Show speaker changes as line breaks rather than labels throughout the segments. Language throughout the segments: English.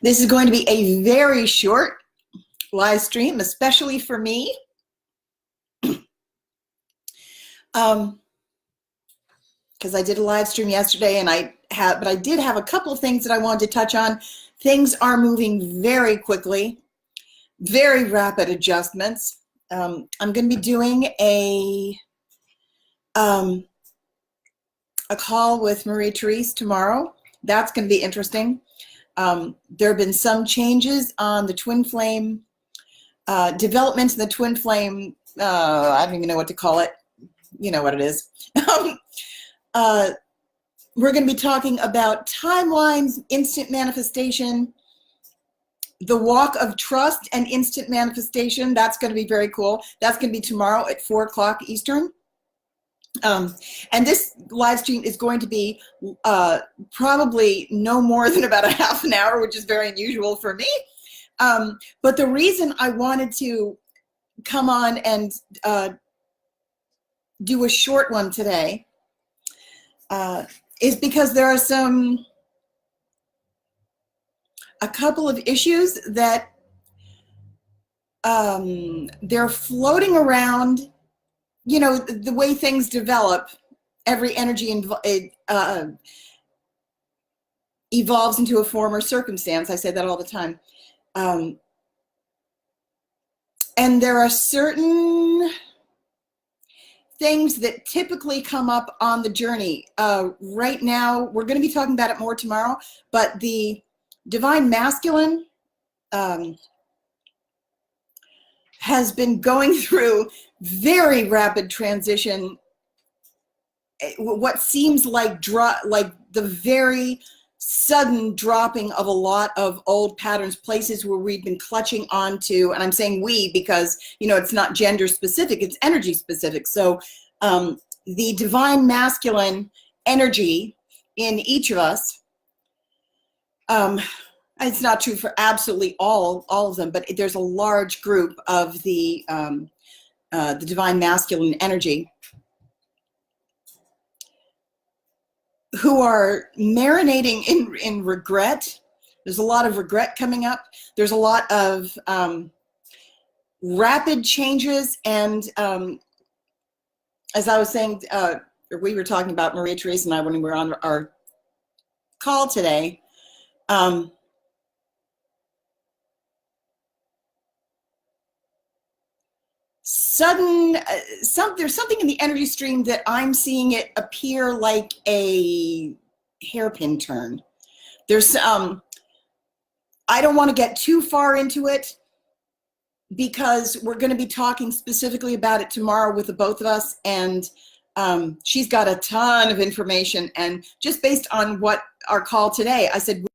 This is going to be a very short live stream, especially for me. Because I did a live stream yesterday, and but I did have a couple of things that I wanted to touch on. Things are moving very quickly, very rapid adjustments. I'm going to be doing a call with Marie-Therese tomorrow. That's going to be interesting. There have been some changes on the twin flame, developments in the twin flame, I don't even know what to call it. You know what it is. We're going to be talking about timelines, instant manifestation, the walk of trust and instant manifestation. That's going to be very cool. That's going to be tomorrow at 4 o'clock Eastern. And this live stream is going to be probably no more than about a half an hour, which is very unusual for me. But the reason I wanted to come on and do a short one today is because there are a couple of issues that they're floating around. You know, the way things develop, every energy evolves into a form or circumstance. I say that all the time. And there are certain things that typically come up on the journey. Right now, we're going to be talking about it more tomorrow, but the divine masculine has been going through very rapid transition. What seems like the very sudden dropping of a lot of old patterns, places where we've been clutching onto, and I'm saying we because, you know, it's not gender specific, it's energy specific. So the divine masculine energy in each of us, it's not true for absolutely all of them, but there's a large group of the divine masculine energy who are marinating in regret. There's a lot of regret coming up. There's a lot of rapid changes, and as I was saying, or we were talking about, Marie-Therese and I, when we were on our call today, there's something in the energy stream that I'm seeing it appear like a hairpin turn. There's I don't want to get too far into it because we're going to be talking specifically about it tomorrow with the both of us, and she's got a ton of information, and just based on what our call today, I said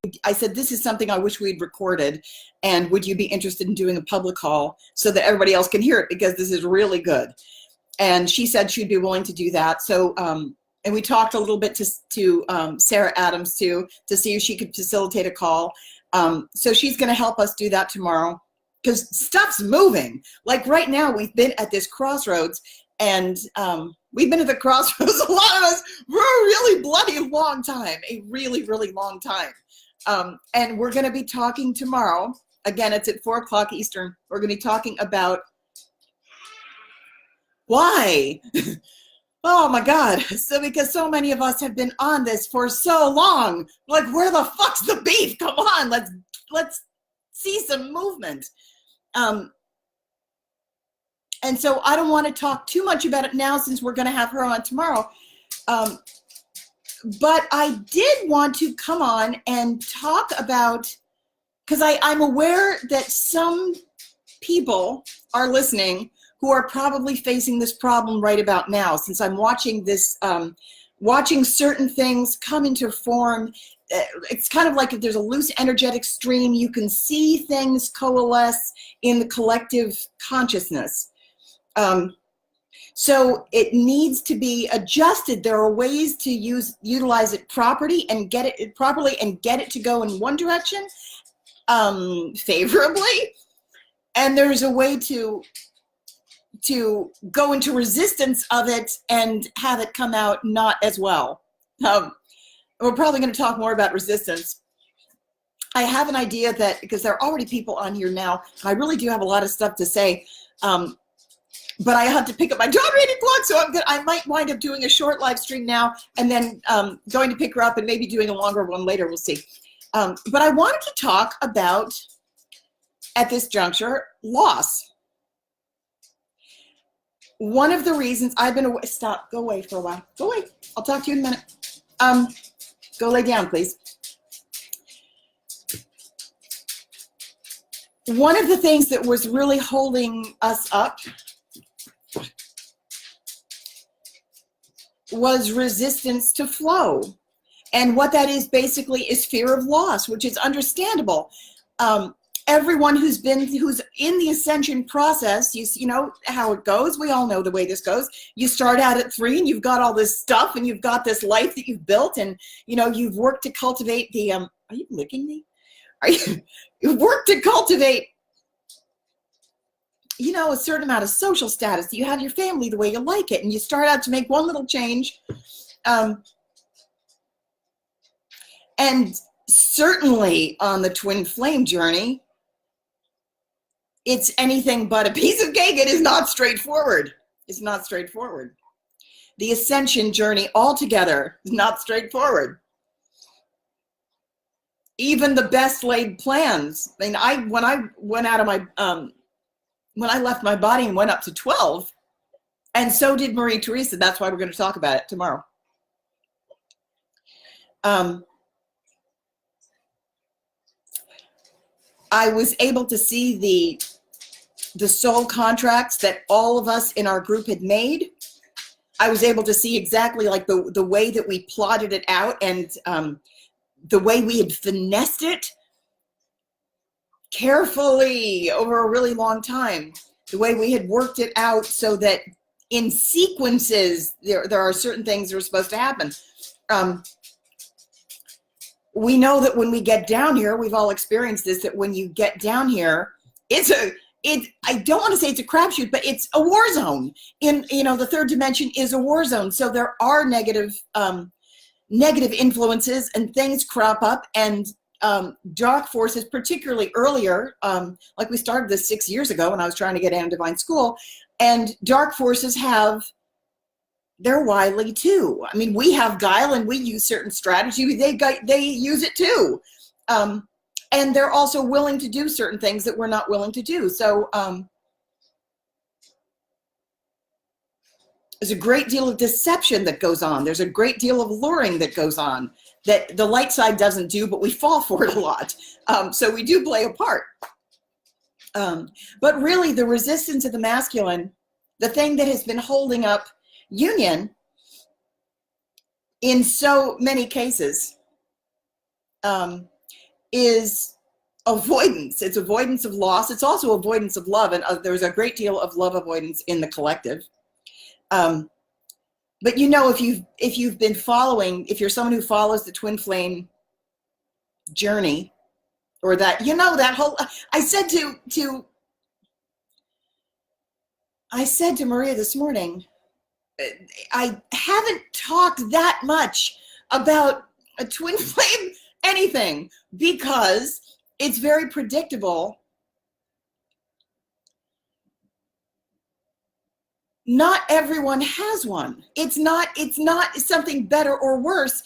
this is something I wish we'd recorded, and would you be interested in doing a public call so that everybody else can hear it, because this is really good. And she said she'd be willing to do that. So and we talked a little bit to Sarah Adams too, to see if she could facilitate a call. So she's going to help us do that tomorrow, because stuff's moving. Like right now, we've been at this crossroads, and we've been at the crossroads, a lot of us, for a really bloody long time, a really, really long time. And we're going to be talking tomorrow. Again, it's at 4 o'clock Eastern. We're going to be talking about why. Oh my God. So because so many of us have been on this for so long, like, where the fuck's the beef? Come on, let's see some movement. And so I don't want to talk too much about it now, since we're going to have her on tomorrow. But I did want to come on and talk about, because I'm aware that some people are listening who are probably facing this problem right about now, since I'm watching this, watching certain things come into form. It's kind of like if there's a loose energetic stream, you can see things coalesce in the collective consciousness. So it needs to be adjusted. There are ways to utilize it properly and get it to go in one direction, favorably, And there's a way to go into resistance of it and have it come out not as well. We're probably going to talk more about resistance. I have an idea that, because there are already people on here now, I really do have a lot of stuff to say, but I have to pick up my daughter at 8 o'clock, so I might wind up doing a short live stream now and then going to pick her up and maybe doing a longer one later, we'll see. But I wanted to talk about, at this juncture, loss. One of the reasons I've been away, stop, go away for a while. Go away, I'll talk to you in a minute. Go lay down, please. One of the things that was really holding us up was resistance to flow. And what that is basically is fear of loss, which is understandable. Everyone who's in the ascension process, you know how it goes. We all know the way this goes. You start out at 3 and you've got all this stuff and you've got this life that you've built, and you know you've worked to cultivate the are you licking me? You've worked to cultivate, you know, a certain amount of social status. You have your family the way you like it, and you start out to make one little change. And certainly on the twin flame journey, it's anything but a piece of cake. It is not straightforward. It's not straightforward. The ascension journey altogether is not straightforward. Even the best laid plans. I mean, when I went out of my, when I left my body and went up to 12, and so did Marie Theresa. That's why we're going to talk about it tomorrow. I was able to see the soul contracts that all of us in our group had made. I was able to see exactly like the way that we plotted it out, and the way we had finessed it carefully over a really long time. The way we had worked it out so that in sequences, there are certain things that are supposed to happen. We know that when we get down here, we've all experienced this, that when you get down here, I don't want to say it's a crapshoot, but it's a war zone. The third dimension is a war zone. So there are negative influences and things crop up, and dark forces, particularly earlier, like we started this 6 years ago when I was trying to get into divine school, and dark forces they're wily too. I mean, we have guile and we use certain strategy. They use it too. And they're also willing to do certain things that we're not willing to do. So there's a great deal of deception that goes on. There's a great deal of luring that goes on that the light side doesn't do, but we fall for it a lot. So we do play a part. But really, the resistance of the masculine, the thing that has been holding up union in so many cases, is avoidance. It's avoidance of loss. It's also avoidance of love, and there's a great deal of love avoidance in the collective. But you know, if you've been following, if you're someone who follows the twin flame journey, or that, you know, that whole, I said to Maria this morning, I haven't talked that much about a twin flame anything, because it's very predictable. Not everyone has one. It's not something better or worse,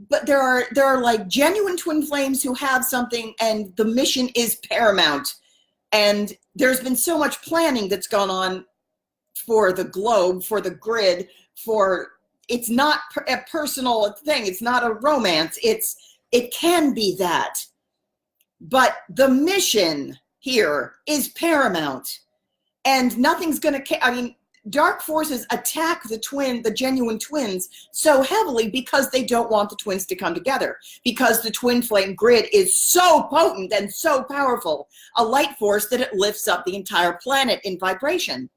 but there are like genuine twin flames who have something, and the mission is paramount. And there's been so much planning that's gone on for the globe, for the grid, it's not a personal thing. It's not a romance. It can be that, but the mission here is paramount, and nothing's going to, I mean, dark forces attack the genuine twins so heavily because they don't want the twins to come together, because the twin flame grid is so potent and so powerful, a light force, that it lifts up the entire planet in vibration.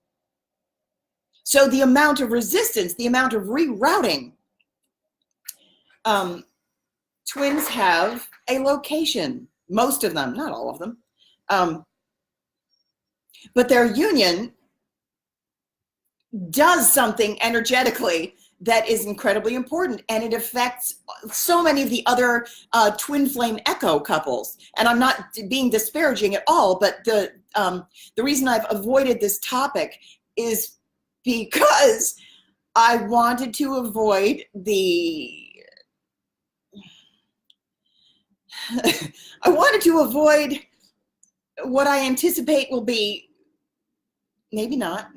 So the amount of resistance, the amount of rerouting, twins have a location, most of them, not all of them. but their union does something energetically that is incredibly important, and it affects so many of the other twin flame echo couples. And I'm not being disparaging at all, but the reason I've avoided this topic is because I wanted to avoid I wanted to avoid what I anticipate will be, maybe not,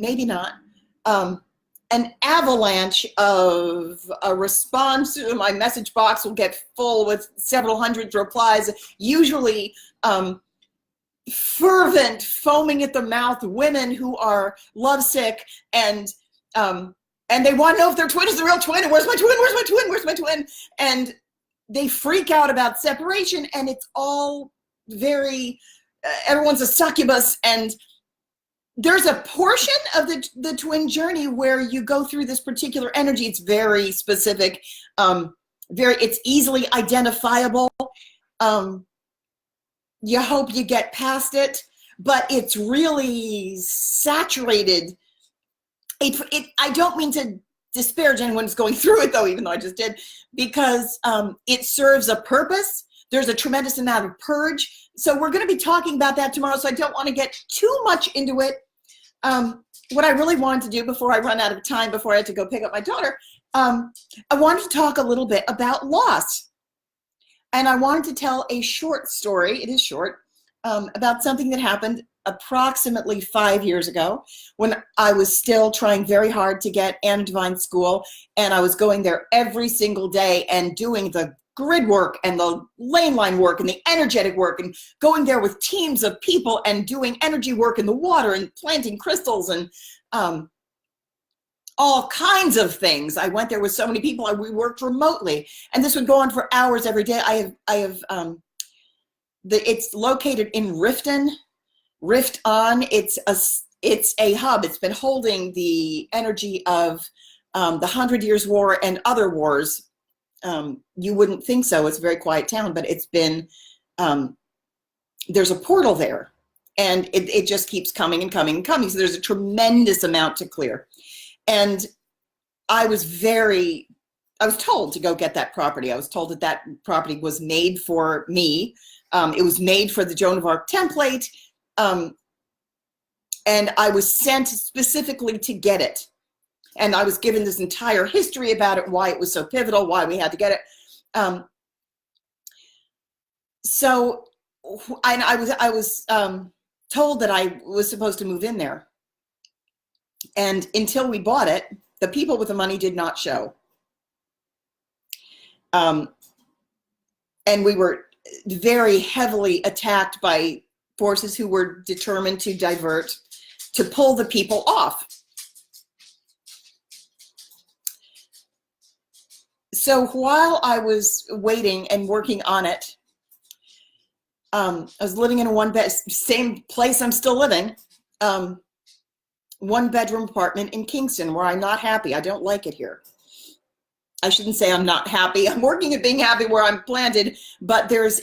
an avalanche of a response. My message box will get full with several hundred replies, usually fervent, foaming at the mouth women who are lovesick, and they want to know if their twin is the real twin, and where's my twin, where's my twin, where's my twin? And they freak out about separation, and it's all very, everyone's a succubus, and there's a portion of the twin journey where you go through this particular energy. It's very specific, it's easily identifiable. You hope you get past it, but it's really saturated. I don't mean to disparage anyone who's going through it, though, even though I just did, because it serves a purpose. There's a tremendous amount of purge. So we're going to be talking about that tomorrow, so I don't want to get too much into it. What I really wanted to do before I run out of time, before I had to go pick up my daughter, I wanted to talk a little bit about loss. And I wanted to tell a short story, it is short, about something that happened approximately 5 years ago when I was still trying very hard to get Anna Divine School, and I was going there every single day and doing the grid work and the lane line work and the energetic work, and going there with teams of people and doing energy work in the water and planting crystals and all kinds of things. I went there with so many people. We worked remotely, and this would go on for hours every day. It's located in Rifton, Rift On. It's a hub. It's been holding the energy of the 100 Years' War and other wars. You wouldn't think so. It's a very quiet town, but it's been, there's a portal there, and it just keeps coming and coming and coming. So there's a tremendous amount to clear. And I was told to go get that property. I was told that that property was made for me. It was made for the Joan of Arc template. And I was sent specifically to get it. And I was given this entire history about it, why it was so pivotal, why we had to get it. So I was told that I was supposed to move in there. And until we bought it, the people with the money did not show. And we were very heavily attacked by forces who were determined to divert, to pull the people off. So while I was waiting and working on it, I was living in a same place I'm still living, one-bedroom apartment in Kingston, where I'm not happy. I don't like it here. I shouldn't say I'm not happy. I'm working at being happy where I'm planted, but there's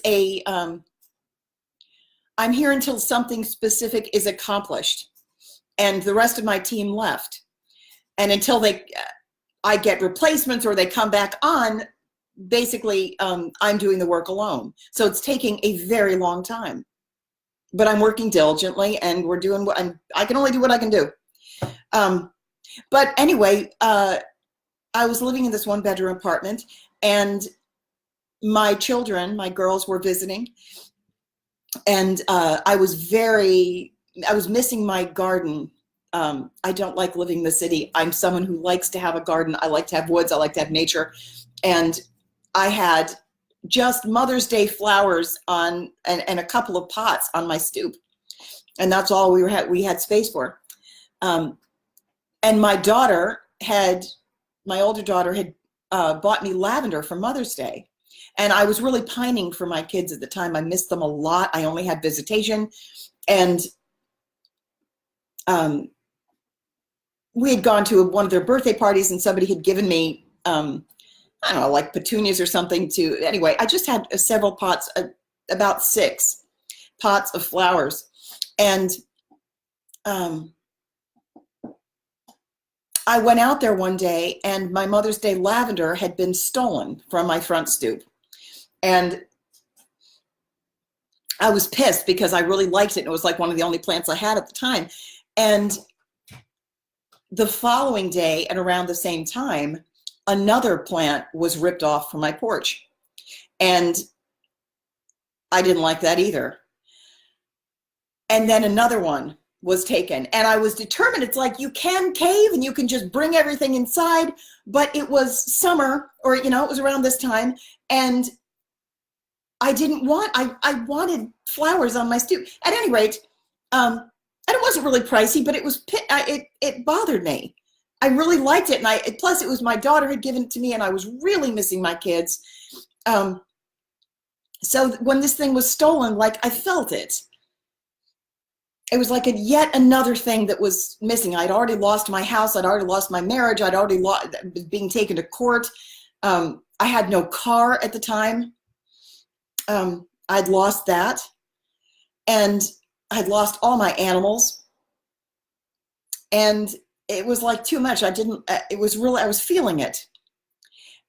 I'm here until something specific is accomplished, and the rest of my team left. And until I get replacements or they come back on, basically I'm doing the work alone. So it's taking a very long time, but I'm working diligently, and we're doing what I can only do what I can do. But anyway, I was living in this one-bedroom apartment, and my children, my girls, were visiting, and I was missing my garden. I don't like living in the city. I'm someone who likes to have a garden. I like to have woods. I like to have nature. And I had just Mother's Day flowers on and a couple of pots on my stoop. And that's all we had space for. And my older daughter had bought me lavender for Mother's Day. And I was really pining for my kids at the time. I missed them a lot. I only had visitation. And we had gone to one of their birthday parties, and somebody had given me, I don't know, like petunias or something anyway, I just had several pots, about 6 pots of flowers. And I went out there one day and my Mother's Day lavender had been stolen from my front stoop. And I was pissed because I really liked it. And it was like one of the only plants I had at the time. And the following day at around the same time, another plant was ripped off from my porch. And I didn't like that either. And then another one was taken. And I was determined. It's like you can cave and you can just bring everything inside. But it was summer, or, you know, it was around this time. And I didn't want, I wanted flowers on my stoop. At any rate, and it wasn't really pricey, but it was, it bothered me. I really liked it. And plus it was my daughter had given it to me and I was really missing my kids. So when this thing was stolen, like I felt it. It was like yet another thing that was missing. I'd already lost my house. I'd already lost my marriage. I'd already lost, being taken to court. I had no car at the time. I'd lost that. And I'd lost all my animals. And it was like too much. It was really, I was feeling it.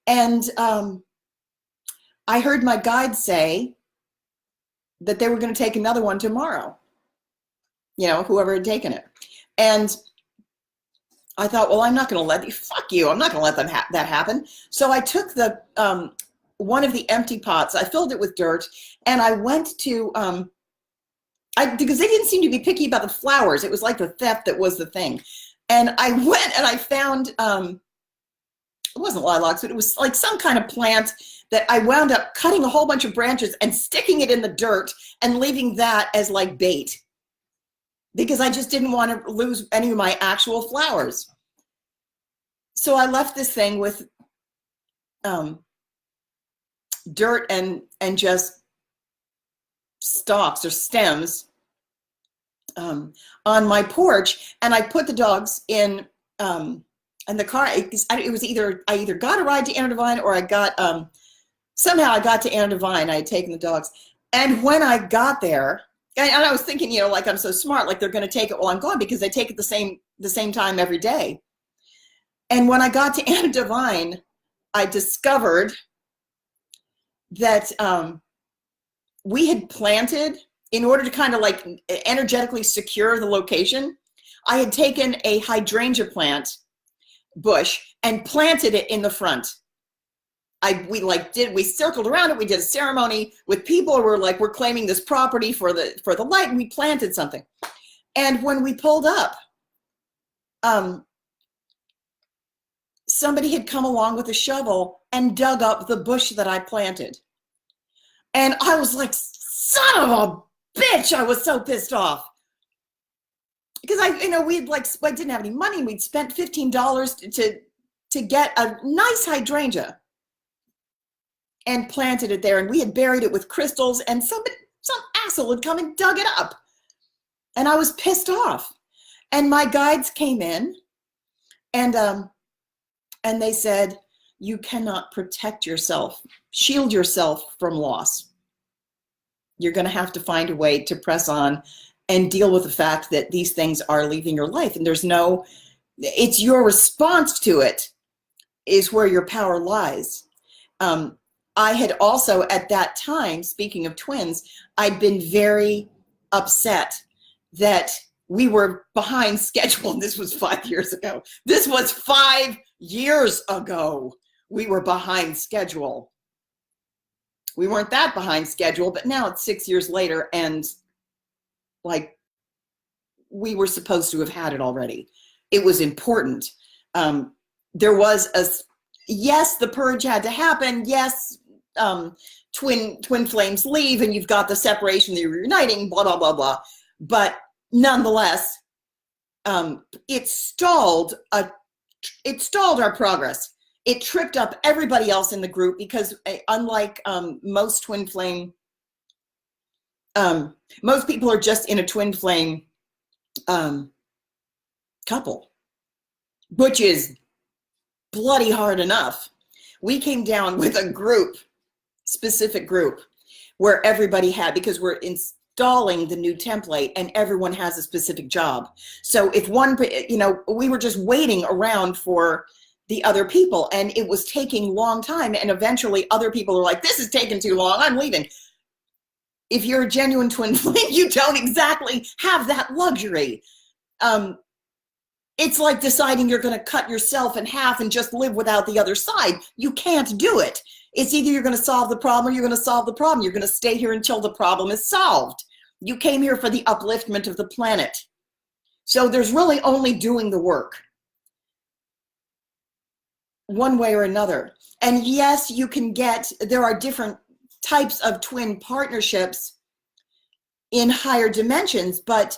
And I heard my guide say that they were going to take another one tomorrow. You know, whoever had taken it. And I thought, well, I'm not going to let fuck you. I'm not going to let them that happen. So I took the one of the empty pots. I filled it with dirt, and I went to because they didn't seem to be picky about the flowers. It was like the theft that was the thing. And I went and I found it wasn't lilacs, but it was like some kind of plant that I wound up cutting a whole bunch of branches and sticking it in the dirt and leaving that as like bait, because I just didn't want to lose any of my actual flowers. So I left this thing with dirt and just stalks or stems on my porch, and I put the dogs in the car. It was either I either got a ride to Anna Devine or I got somehow I got to Anna Devine. I had taken the dogs, and when I got there. And I was thinking, you know, like I'm so smart, like they're going to take it while I'm gone because they take it the same time every day. And when I got to Anna Devine, I discovered that we had planted, in order to kind of like energetically secure the location, I had taken a hydrangea plant bush and planted it in the front. We circled around it. We did a ceremony with people who were like, we're claiming this property for the light, and we planted something. And when we pulled up, somebody had come along with a shovel and dug up the bush that I planted. And I was like, son of a bitch. I was so pissed off. Because I didn't have any money. We'd spent $15 to get a nice hydrangea and planted it there, and we had buried it with crystals, and some asshole had come and dug it up, and I was pissed off. And my guides came in, and they said, you cannot protect yourself, shield yourself from loss. You're going to have to find a way to press on and deal with the fact that these things are leaving your life, and it's your response to it is where your power lies. I had also, at that time, speaking of twins, I'd been very upset that we were behind schedule. And this was 5 years ago. This was 5 years ago. We were behind schedule. We weren't that behind schedule, but now it's 6 years later, and like we were supposed to have had it already. It was important. There was yes, the purge had to happen. Yes, twin flames leave and you've got the separation, the reuniting, blah, blah, blah, blah. But nonetheless, it stalled our progress. It tripped up everybody else in the group because unlike most twin flame, most people are just in a twin flame couple, which is bloody hard enough. We came down with a group, specific group, where everybody had, because we're installing the new template, and everyone has a specific job. So if one, you know, we were just waiting around for the other people, and it was taking a long time, and eventually other people are like, this is taking too long, I'm leaving. If you're a genuine twin flame, you don't exactly have that luxury. It's like deciding you're going to cut yourself in half and just live without the other side. You can't do it. It's either you're going to solve the problem or you're going to solve the problem. You're going to stay here until the problem is solved. You came here for the upliftment of the planet. So there's really only doing the work, one way or another. And yes, you can get, there are different types of twin partnerships in higher dimensions, but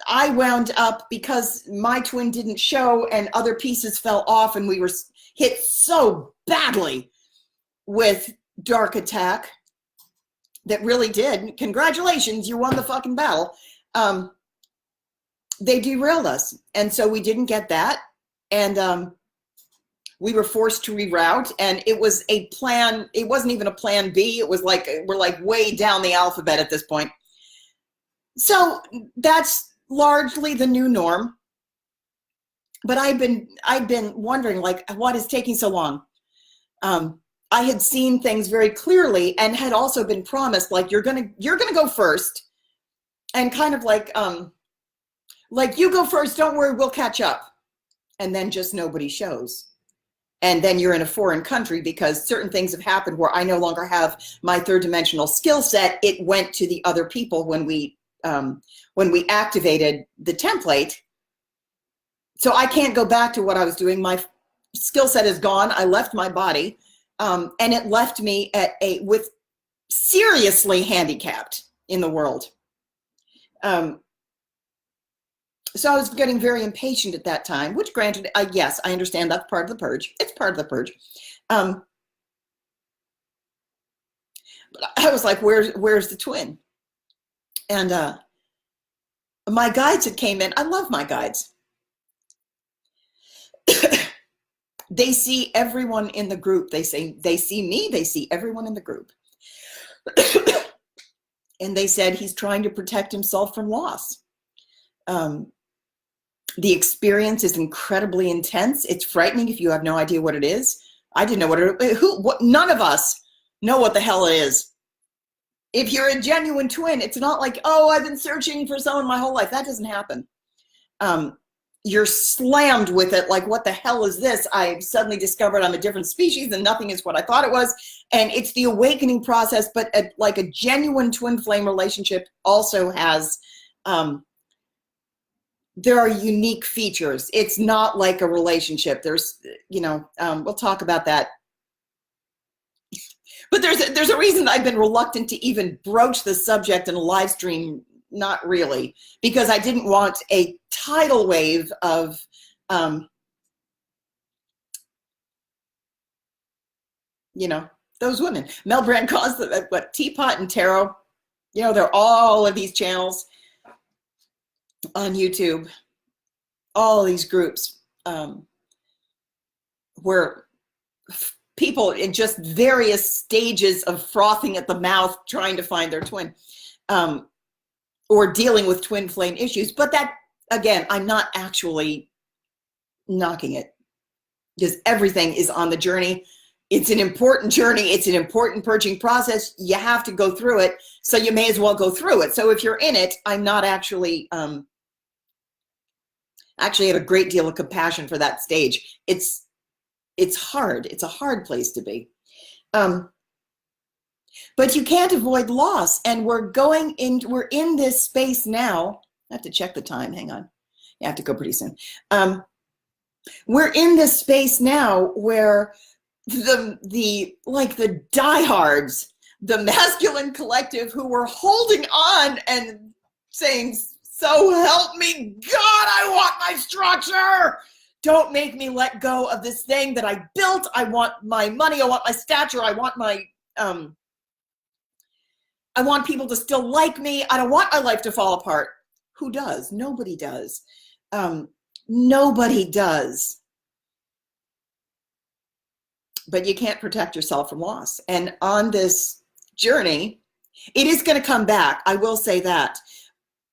I wound up, because my twin didn't show and other pieces fell off, and we were hit so badly with dark attack that really did. Congratulations, you won the fucking battle. They derailed us, and so we didn't get that, and we were forced to reroute, and it was a plan. It wasn't even a plan B. It was like, we're like way down the alphabet at this point. So that's largely the new norm. But I've been wondering, like, what is taking so long? I had seen things very clearly and had also been promised, like, you're gonna go first, and kind of like you go first, don't worry, we'll catch up. And then just nobody shows. And then you're in a foreign country because certain things have happened where I no longer have my third dimensional skill set. It went to the other people when we activated the template. So I can't go back to what I was doing. My skill set is gone. I left my body, and it left me with seriously handicapped in the world. So I was getting very impatient at that time, which granted, yes, I understand that's part of the purge. It's part of the purge. But I was like, where's the twin? And my guides had came in. I love my guides. They see everyone in the group. They say, they see me, they see everyone in the group. And they said he's trying to protect himself from loss. The experience is incredibly intense. It's frightening if you have no idea what it is. I didn't know what none of us know what the hell it is. If you're a genuine twin, it's not like, oh, I've been searching for someone my whole life. That doesn't happen. You're slammed with it, like, what the hell is this? I've suddenly discovered I'm a different species and nothing is what I thought it was. And it's the awakening process, but like a genuine twin flame relationship also has, there are unique features. It's not like a relationship. There's, we'll talk about that. But there's a reason I've been reluctant to even broach the subject in a live stream. Not really, because I didn't want a tidal wave of those women. Mel Brand calls them what, Teapot and Tarot. There are all of these channels on YouTube, all these groups where people in just various stages of frothing at the mouth trying to find their twin. Or dealing with twin flame issues. But that, again, I'm not actually knocking it, because everything is on the journey. It's an important journey. It's an important purging process. You have to go through it, so you may as well go through it. So if you're in it, I'm not actually have a great deal of compassion for that stage. It's hard. It's a hard place to be. But you can't avoid loss, and we're in this space now. I have to check the time. Hang on. I have to go pretty soon. We're in this space now where the diehards, the masculine collective, who were holding on and saying, "So help me God, I want my structure. Don't make me let go of this thing that I built. I want my money. I want my stature. I want my I want people to still like me. I don't want my life to fall apart." Who does? Nobody does. Nobody does. But you can't protect yourself from loss. And on this journey, It is going to come back. I will say that.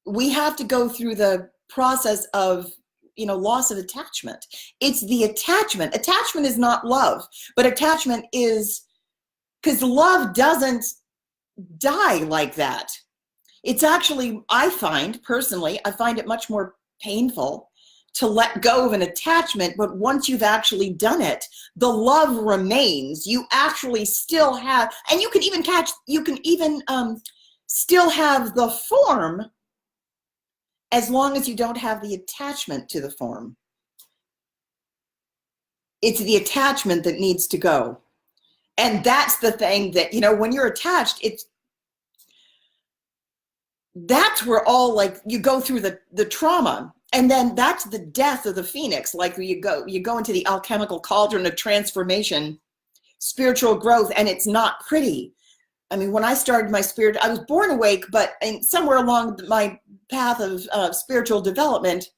We have to go through the process of, you know, loss of attachment. It's the attachment. Attachment is not love, but attachment is, because love doesn't die like that. It's actually, I find personally, I find it much more painful to let go of an attachment, but once you've actually done it, the love remains. You actually still have, and you can even still have the form as long as you don't have the attachment to the form. It's the attachment that needs to go. And that's the thing that, you know, when you're attached, that's where all, like, you go through the trauma. And then that's the death of the phoenix. Like you go into the alchemical cauldron of transformation, spiritual growth, and it's not pretty. I mean, when I started my spirit, I was born awake, but somewhere along my path of spiritual development,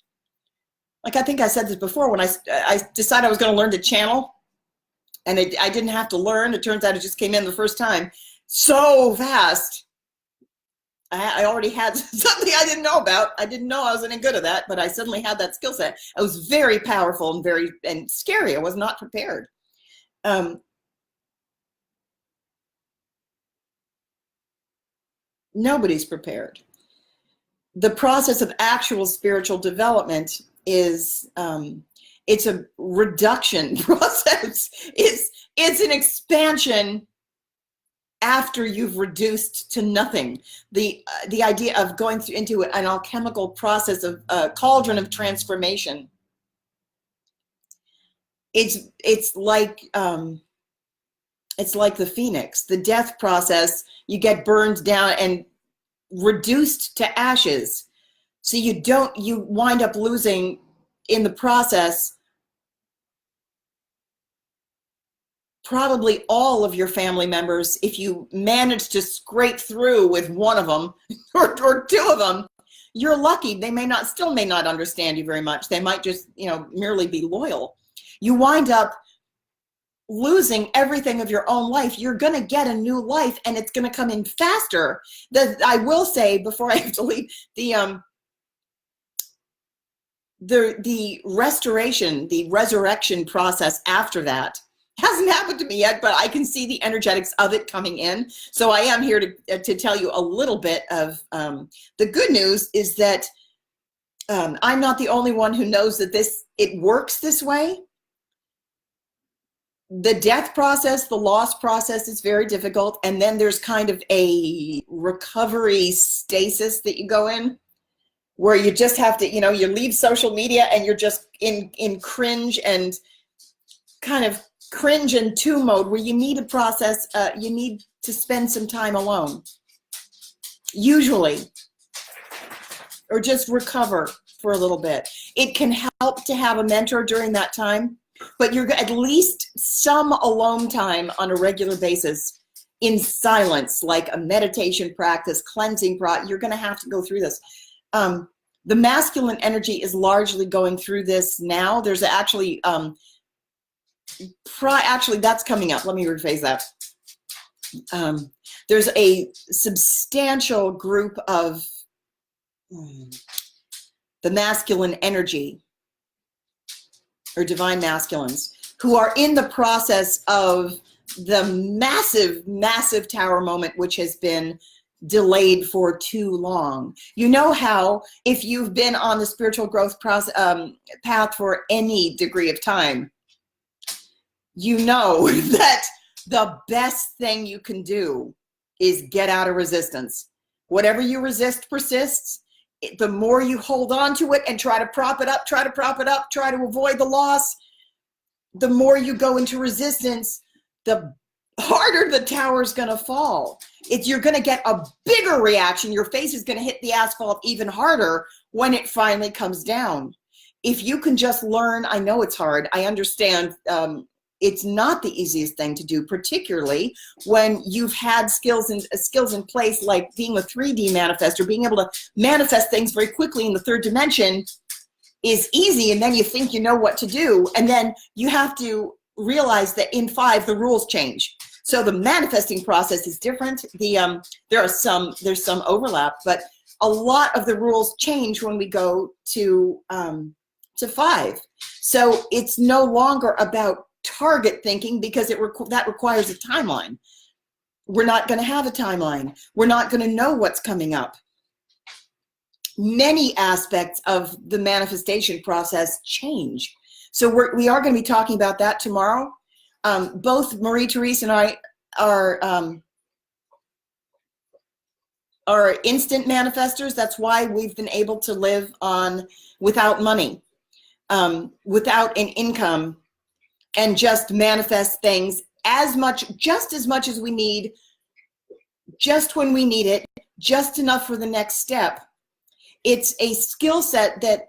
like I think I said this before, when I decided I was going to learn to channel, and I didn't have to learn. It turns out it just came in the first time so fast. I already had something I didn't know about. I didn't know I was any good at that, but I suddenly had that skill set. It was very powerful and scary. I was not prepared. Nobody's prepared. The process of actual spiritual development is, it's a reduction process. It's an expansion after you've reduced to nothing. The idea of going into an alchemical process of cauldron of transformation. It's like the phoenix, the death process. You get burned down and reduced to ashes. So you wind up losing in the process probably all of your family members. If you manage to scrape through with one of them or two of them, you're lucky. They still may not understand you very much. They might just, you know, merely be loyal. You wind up losing everything of your own life. You're going to get a new life, and it's going to come in faster. I will say, before I have to leave, the restoration, the resurrection process after that hasn't happened to me yet, but I can see the energetics of it coming in. So I am here to tell you a little bit of the good news is that I'm not the only one who knows that it works this way. The death process, the loss process is very difficult. And then there's kind of a recovery stasis that you go in, where you just have to, you know, you leave social media and you're just in cringe and kind of cringe and two mode, where you need a process, you need to spend some time alone, usually, or just recover for a little bit. It can help to have a mentor during that time, but you're at least some alone time on a regular basis in silence, like a meditation practice, cleansing practice. You're going to have to go through this. The masculine energy is largely going through this now. There's actually, actually that's coming up. Let me rephrase that. There's a substantial group of the masculine energy, or divine masculines, who are in the process of the massive, massive tower moment, which has been delayed for too long. You know how, if you've been on the spiritual growth process, path for any degree of time, you know that the best thing you can do is get out of resistance. Whatever you resist persists. The more you hold on to it and try to prop it up, try to avoid the loss, the more you go into resistance, the harder the tower is going to fall. You're going to get a bigger reaction. Your face is going to hit the asphalt even harder when it finally comes down. If you can just learn, I know it's hard. I understand. It's not the easiest thing to do, particularly when you've had skills in place, like being a 3D manifestor, being able to manifest things very quickly in the third dimension is easy. And then you think you know what to do. And then you have to realize that in 5, the rules change. So the manifesting process is different. There's some overlap, but a lot of the rules change when we go to 5. So it's no longer about target thinking, because that requires a timeline. We're not going to have a timeline. We're not going to know what's coming up. Many aspects of the manifestation process change. So we are going to be talking about that tomorrow. Both Marie-Therese and I are instant manifestors. That's why we've been able to live on without money, without an income, and just manifest things just as much as we need, just when we need it, just enough for the next step. It's a skill set that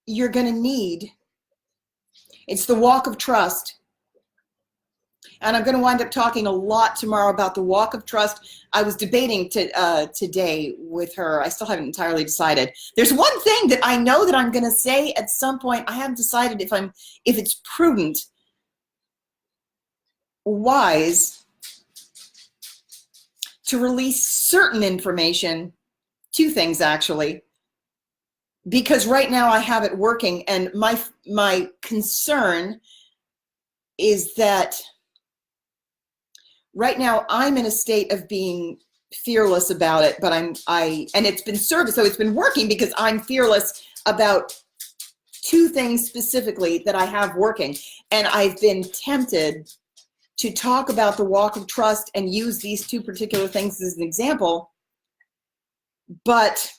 you're going to need. It's the walk of trust. And I'm going to wind up talking a lot tomorrow about the walk of trust. I was debating today with her. I still haven't entirely decided. There's one thing that I know that I'm going to say at some point. I haven't decided if it's prudent, wise to release certain information. 2 things, actually, because right now I have it working, and my concern is that right now I'm in a state of being fearless about it, but and it's been service, so it's been working because I'm fearless about 2 things specifically that I have working, and I've been tempted to talk about the walk of trust and use these 2 particular things as an example, but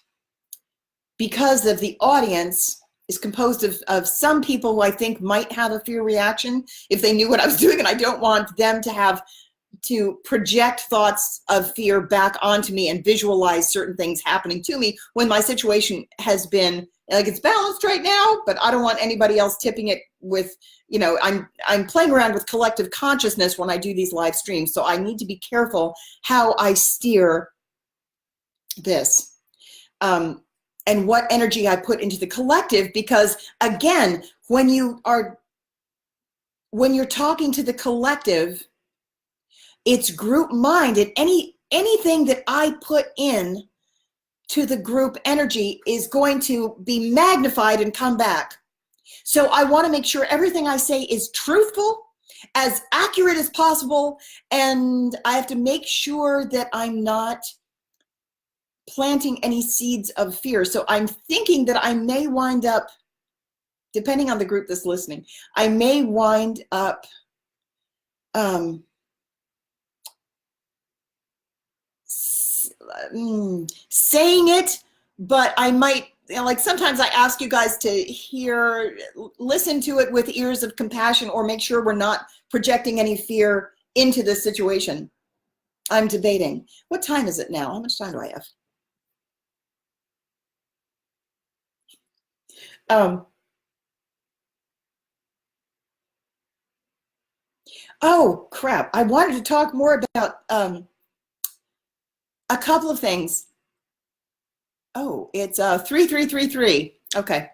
because of the audience is composed of some people who I think might have a fear reaction if they knew what I was doing, and I don't want them to project thoughts of fear back onto me and visualize certain things happening to me when my situation has been, like, it's balanced right now, but I don't want anybody else tipping it with, I'm playing around with collective consciousness when I do these live streams, so I need to be careful how I steer this. And what energy I put into the collective, because again, when you're talking to the collective, it's group mind, and anything that I put in to the group energy is going to be magnified and come back. So I want to make sure everything I say is truthful, as accurate as possible, and I have to make sure that I'm not planting any seeds of fear. So I'm thinking that I may wind up, depending on the group that's listening, I may wind up saying it, but I might, like, sometimes I ask you guys to listen to it with ears of compassion, or make sure we're not projecting any fear into this situation. I'm debating. What time is it now? How much time do I have? Oh, crap. I wanted to talk more about a couple of things. Oh, it's 3333. Okay.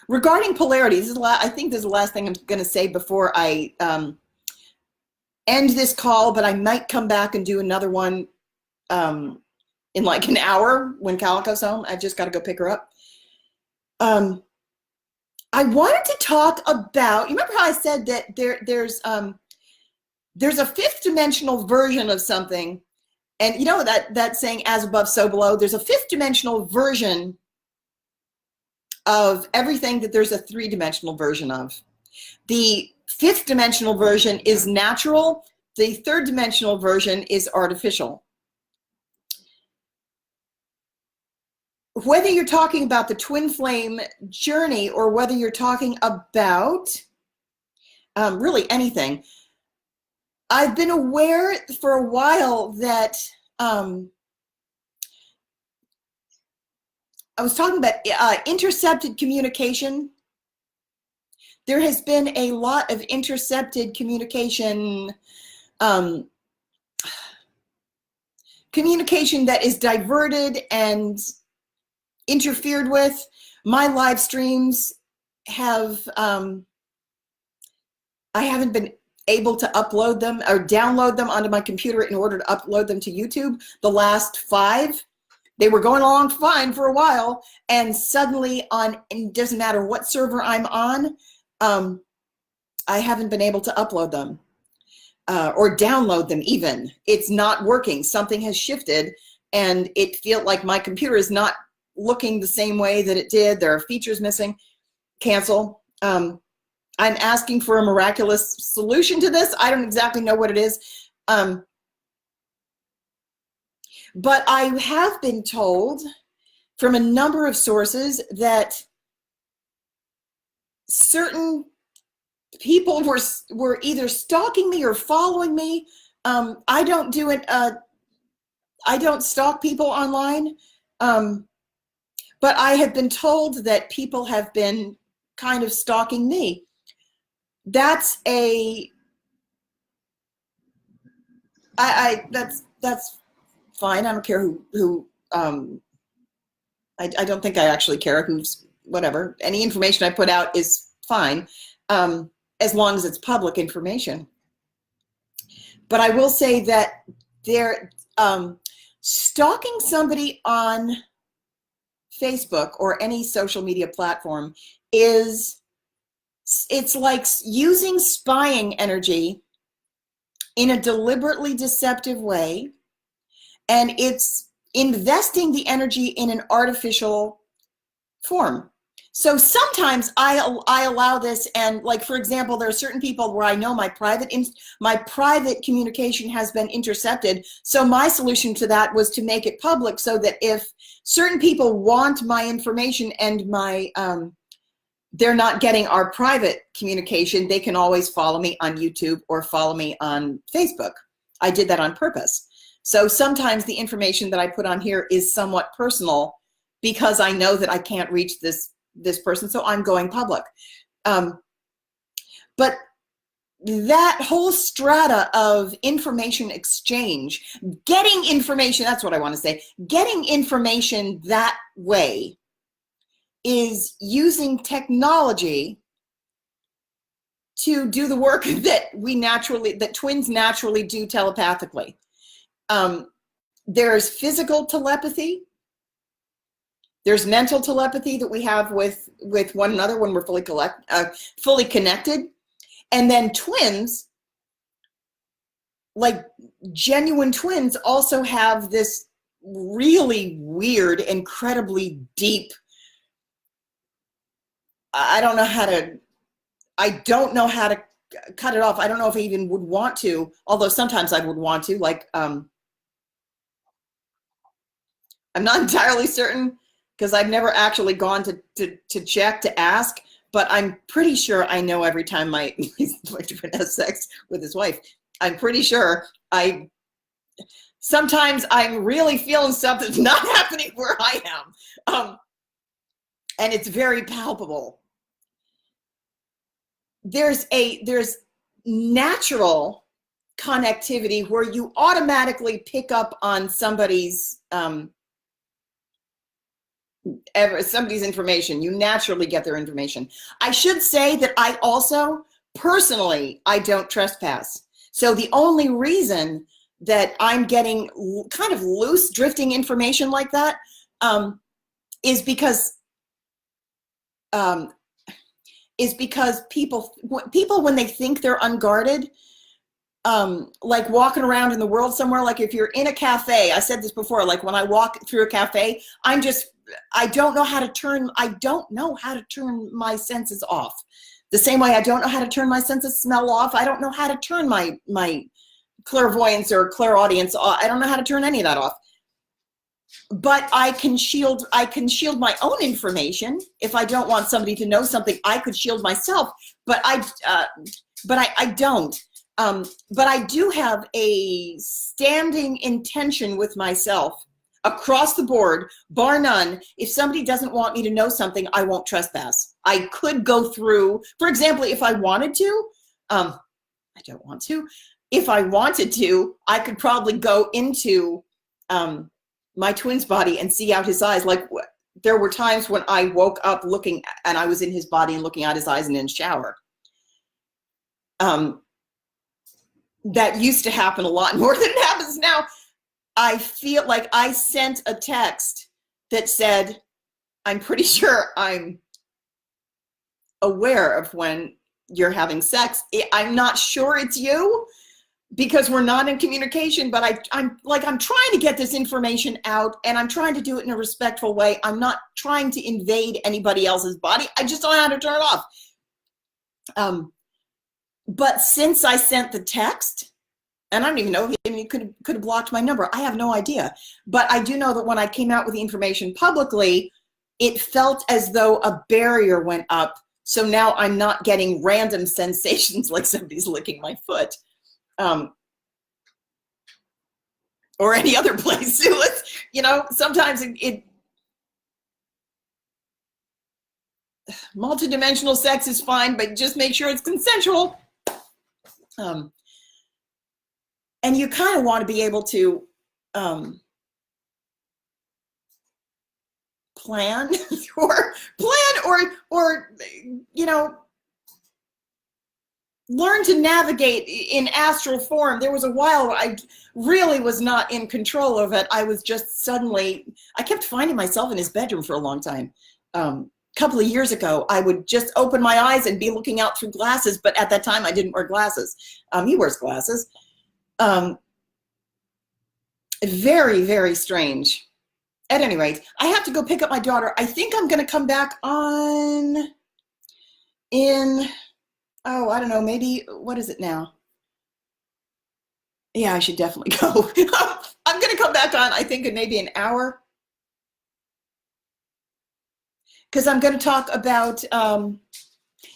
Regarding polarity, I think this is the last thing I'm going to say before I end this call, but I might come back and do another one in like an hour when Calico's home. I've just got to go pick her up. I wanted to talk about, you remember how I said that there's a 5th dimensional version of something, and you know that saying, as above, so below? There's a 5th dimensional version of everything that there's a 3-dimensional version of. The 5th dimensional version is natural. The 3rd dimensional version is artificial. Whether you're talking about the twin flame journey, or whether you're talking about really anything, I've been aware for a while that I was talking about intercepted communication. There has been a lot of intercepted communication, communication that is diverted and interfered with. My live streams have I haven't been able to upload them or download them onto my computer in order to upload them to YouTube. The last 5, they were going along fine for a while, and suddenly and it doesn't matter what server I'm on, I haven't been able to upload them or download them even. It's not working. Something has shifted, and it feels like my computer is not looking the same way that it did. There are features missing. Cancel. I'm asking for a miraculous solution to this. I don't exactly know what it is. But I have been told from a number of sources that certain people were either stalking me or following me. I don't do it. I don't stalk people online. But I have been told that people have been kind of stalking me. That's that's fine. I don't care who I don't think I actually care who's, whatever. Any information I put out is fine, as long as it's public information. But I will say that stalking somebody on Facebook or any social media platform it's like using spying energy in a deliberately deceptive way, and it's investing the energy in an artificial form. So sometimes I allow this, and like, for example, there are certain people where I know my private communication has been intercepted. So my solution to that was to make it public, so that if certain people want my information and they're not getting our private communication, they can always follow me on YouTube or follow me on Facebook. I did that on purpose. So sometimes the information that I put on here is somewhat personal because I know that I can't reach this person, so I'm going public. But that whole strata of information exchange, getting information, that's what I want to say, getting information that way is using technology to do the work that twins naturally do telepathically. There's physical telepathy. There's mental telepathy that we have with one another when we're fully connected. And then twins, like genuine twins, also have this really weird, incredibly deep, I don't know how to cut it off. I don't know if I even would want to, although sometimes I would want to, like, I'm not entirely certain because I've never actually gone to check, to ask, but I'm pretty sure I know every time my boyfriend has sex with his wife. I'm pretty sure sometimes I'm really feeling stuff that's not happening where I am. And it's very palpable. There's natural connectivity where you automatically pick up on somebody's information. You naturally get their information. I should say that I also, personally, I don't trespass. So the only reason that I'm getting kind of loose drifting information like that is because people, when they think they're unguarded, like walking around in the world somewhere, like if you're in a cafe, I said this before, like when I walk through a cafe, I don't know how to turn my senses off. The same way I don't know how to turn my sense of smell off. I don't know how to turn my clairvoyance or clairaudience off. I don't know how to turn any of that off. But I can shield my own information. If I don't want somebody to know something, I could shield myself, but I don't. But I do have a standing intention with myself across the board, bar none. If somebody doesn't want me to know something, I won't trespass. I could go through, for example, if I wanted to, I don't want to. If I wanted to, I could probably go into my twin's body and see out his eyes. Like, there were times when I woke up looking and I was in his body and looking out his eyes and in the shower. That used to happen a lot more than it happens now. I feel like I sent a text that said, I'm pretty sure I'm aware of when you're having sex. I'm not sure it's you because we're not in communication, but I'm trying to get this information out, and I'm trying to do it in a respectful way. I'm not trying to invade anybody else's body. I just don't know how to turn it off. But since I sent the text, and I don't even know if you could have blocked my number. I have no idea. But I do know that when I came out with the information publicly, it felt as though a barrier went up. So now I'm not getting random sensations like somebody's licking my foot. Or any other place. You know, sometimes it multidimensional sex is fine, but just make sure it's consensual. And you kind of want to be able to plan or you know, learn to navigate in astral form. There was a while I really was not in control of it. I was just suddenly, I kept finding myself in his bedroom for a long time. A couple of years ago, I would just open my eyes and be looking out through glasses, but at that time I didn't wear glasses. He wears glasses. Very, very strange. At any rate, I have to go pick up my daughter. I think I'm going to come back on oh, I don't know, maybe, what is it now? Yeah, I should definitely go. I'm going to come back on, I think, in maybe an hour. Because I'm going to talk about,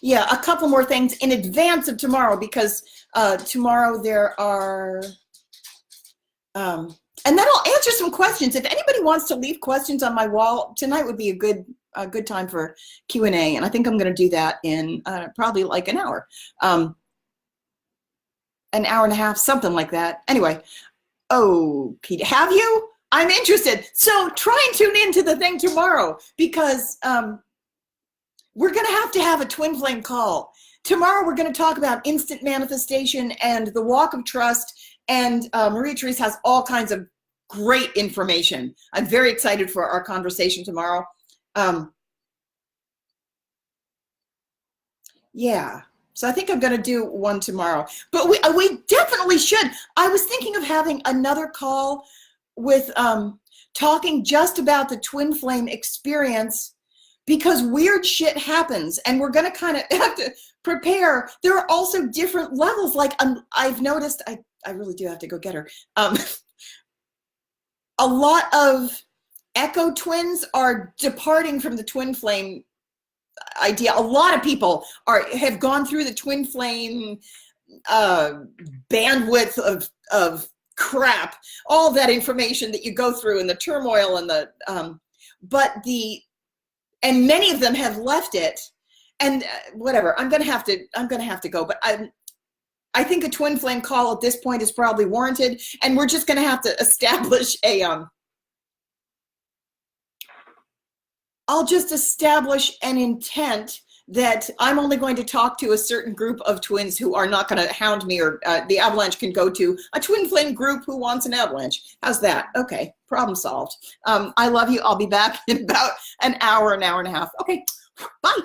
yeah, a couple more things in advance of tomorrow, because tomorrow there are, and then I'll answer some questions. If anybody wants to leave questions on my wall, tonight would be a good time for Q&A, and I think I'm going to do that in probably like an hour and a half, something like that. Anyway, oh, Pete, have you? I'm interested. So try and tune into the thing tomorrow, because we're going to have a twin flame call. Tomorrow we're going to talk about instant manifestation and the walk of trust, and Maria Therese has all kinds of great information. I'm very excited for our conversation tomorrow. Yeah, so I think I'm going to do one tomorrow, but we definitely should. I was thinking of having another call with talking just about the twin flame experience, because weird shit happens, and we're going to kind of have to prepare. There are also different levels. Like I've noticed, I really do have to go get her. A lot of echo twins are departing from the twin flame idea. A lot of people have gone through the twin flame bandwidth of crap, all of that information that you go through, and the turmoil and the and many of them have left it, and whatever. I'm gonna have to go, but I think a twin flame call at this point is probably warranted, and we're just gonna have to establish I'll just establish an intent that I'm only going to talk to a certain group of twins who are not going to hound me, or the avalanche can go to a twin flame group who wants an avalanche. How's that? Okay, problem solved. I love you. I'll be back in about an hour and a half. Okay, bye.